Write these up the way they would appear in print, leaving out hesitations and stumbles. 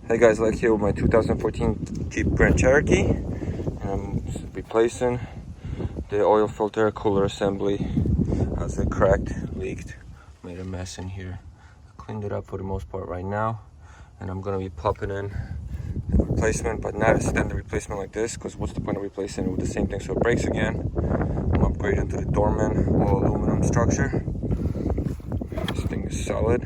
Hey guys, Lech here with my 2014 Jeep Grand Cherokee, and I'm replacing the oil filter cooler assembly as it cracked, leaked, made a mess in here. I cleaned it up for the most part right now, and I'm gonna be popping in the replacement, but not a standard replacement like this, because what's the point of replacing it with the same thing so it breaks again? I'm upgrading to the Dorman all aluminum structure. This thing is solid,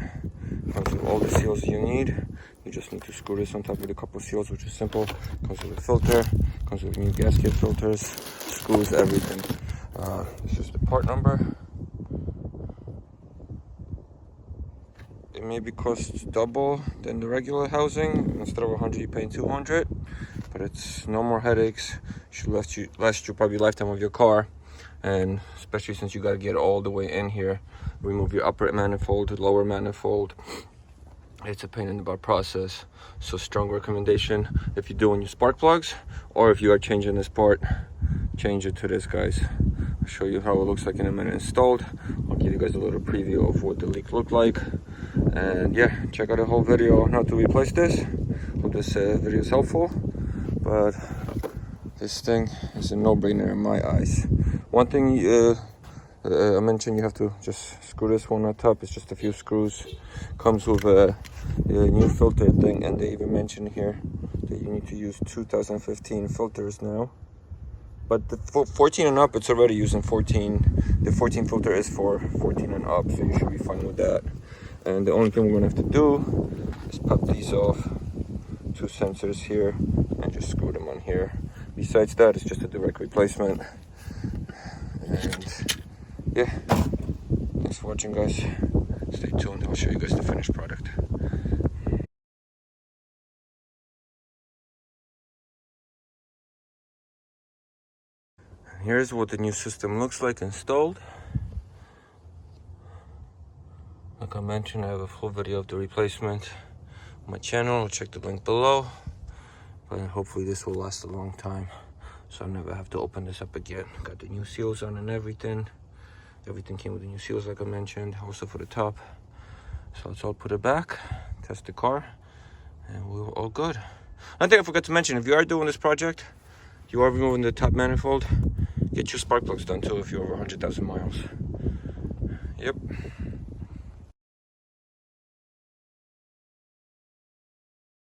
comes with all the seals you need. You just need to screw this on top with a couple of seals, which is simple. Comes with a filter, comes with new gasket filters, screws, everything. It's just the part number. It maybe costs double than the regular housing. Instead of 100, you're paying 200. But it's no more headaches. Should last you probably lifetime of your car. And especially since you got to get all the way in here, remove your upper manifold, lower manifold. It's a pain in the butt process, so strong recommendation if you're doing your spark plugs, or if you are changing this part, change it to this, guys. I'll show you how it looks like in a minute installed. I'll give you guys a little preview of what the leak looked like, and yeah, check out the whole video on how to replace this. Hope this video is helpful, but this thing is a no-brainer in my eyes. One thing I mentioned, you have to just screw this one on top. It's just a few screws. Comes with a new filter thing, and they even mentioned here that you need to use 2015 filters now. But the 14 and up, it's already using 14. The 14 filter is for 14 and up, so you should be fine with that. And the only thing we're gonna have to do is pop these off, two sensors here, and just screw them on here. Besides that, it's just a direct replacement. And yeah, thanks for watching, guys. Stay tuned, I'll show you guys the finished product. And here's what the new system looks like installed. Like I mentioned, I have a full video of the replacement on my channel. I'll check the link below. But hopefully this will last a long time, so I'll never have to open this up again. Got the new seals on and everything. Everything came with the new seals, like I mentioned, also for the top. So let's all put it back, test the car, and we're all good. One thing I forgot to mention, if you are doing this project, you are removing the top manifold, get your spark plugs done too if you're over 100,000 miles. Yep.